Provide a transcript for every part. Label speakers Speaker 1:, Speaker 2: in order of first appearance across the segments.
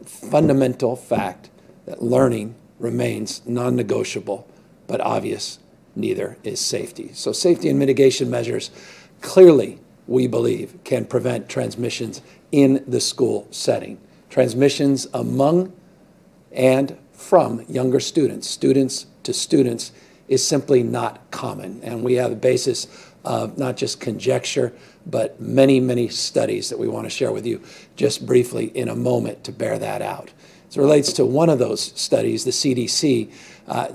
Speaker 1: fundamental fact that learning remains non-negotiable, but obvious neither is safety. So safety and mitigation measures clearly, we believe, can prevent transmissions in the school setting. Transmissions among and from younger students, students to students, is simply not common. And we have a basis of not just conjecture, but many, many studies that we want to share with you just briefly in a moment to bear that out. As it relates to one of those studies, the CDC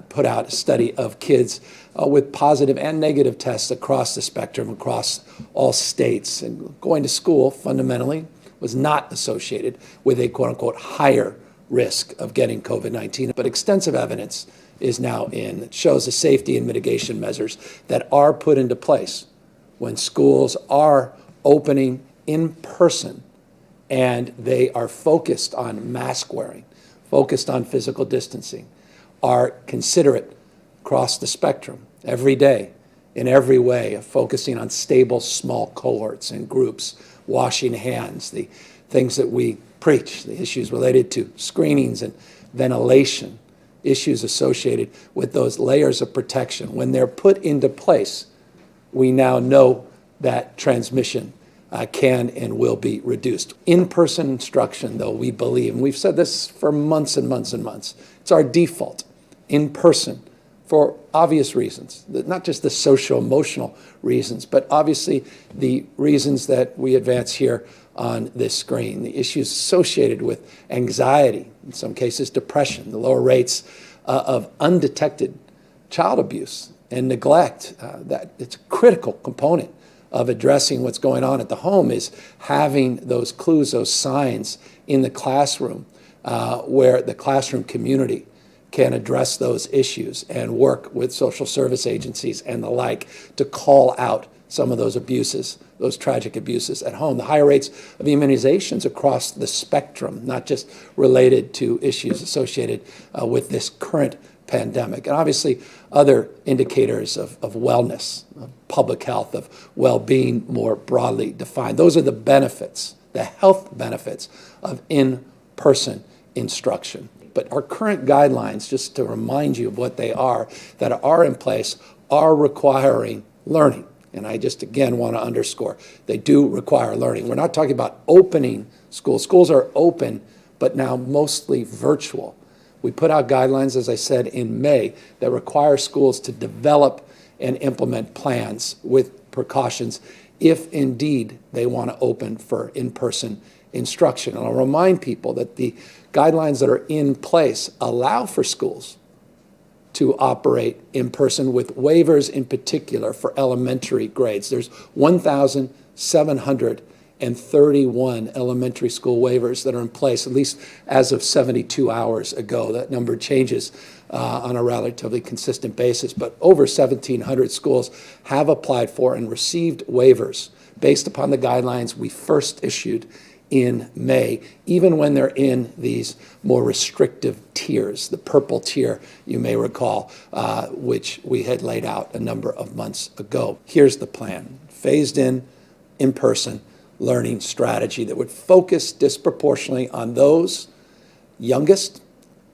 Speaker 1: put out a study of kids with positive and negative tests across the spectrum, across all states. And going to school, fundamentally, was not associated with a quote-unquote higher risk of getting COVID-19. But extensive evidence is now in that shows the safety and mitigation measures that are put into place when schools are opening in person and they are focused on mask wearing, focused on physical distancing, are considerate across the spectrum every day in every way of focusing on stable small cohorts and groups, washing hands, the things that we preach, the issues related to screenings and ventilation, issues associated with those layers of protection. When they're put into place, we now know that transmission can and will be reduced. In-person instruction, though, we believe, and we've said this for months and months and months, it's our default, in person, for obvious reasons, not just the social-emotional reasons, but obviously the reasons that we advance here on this screen, the issues associated with anxiety, in some cases depression, the lower rates of undetected child abuse and neglect. That it's a critical component of addressing what's going on at the home is having those clues, those signs in the classroom where the classroom community can address those issues and work with social service agencies and the like to call out some of those abuses, those tragic abuses at home. The higher rates of immunizations across the spectrum, not just related to issues associated with this current pandemic, and obviously other indicators of wellness, of public health, of well-being more broadly defined. Those are the benefits, the health benefits of in-person instruction. But our current guidelines, just to remind you of what they are, that are in place, are requiring learning. And I just, again, want to underscore, they do require learning. We're not talking about opening schools. Schools are open, but now mostly virtual. We put out guidelines, as I said, in May that require schools to develop and implement plans with precautions if indeed they want to open for in-person instruction. And I'll remind people that the guidelines that are in place allow for schools to operate in person with waivers in particular for elementary grades. There's 1,731 elementary school waivers that are in place, at least as of 72 hours ago. That number changes on a relatively consistent basis, but over 1,700 schools have applied for and received waivers based upon the guidelines we first issued in May, even when they're in these more restrictive tiers, the purple tier, you may recall, which we had laid out a number of months ago. Here's the plan: phased in-person learning strategy that would focus disproportionately on those youngest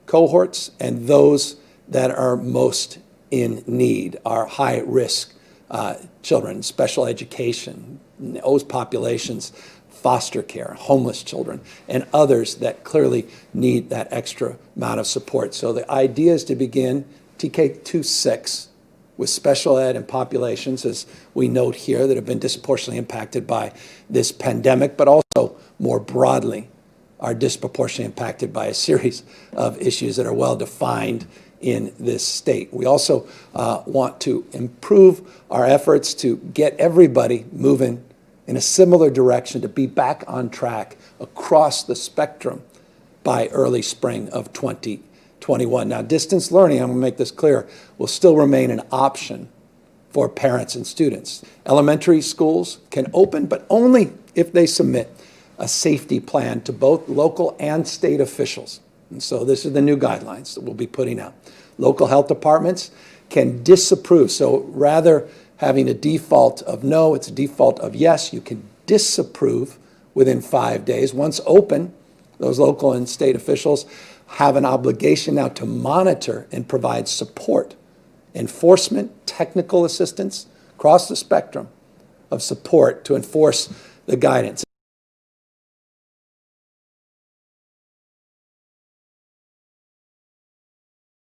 Speaker 1: cohorts and those that are most in need, our high-risk children, special education, those populations, foster care, homeless children, and others that clearly need that extra amount of support. So the idea is to begin TK-26 with special ed and populations, as we note here, that have been disproportionately impacted by this pandemic, but also more broadly are disproportionately impacted by a series of issues that are well defined in this state. We also want to improve our efforts to get everybody moving in a similar direction to be back on track across the spectrum by early spring of 2021. Now, distance learning, I'm going to make this clear, will still remain an option for parents and students. Elementary schools can open, but only if they submit a safety plan to both local and state officials. And so this is the new guidelines that we'll be putting out. Local health departments can disapprove. So rather having a default of no, it's a default of yes. You can disapprove within 5 days. Once open, those local and state officials have an obligation now to monitor and provide support, enforcement, technical assistance across the spectrum of support to enforce the guidance.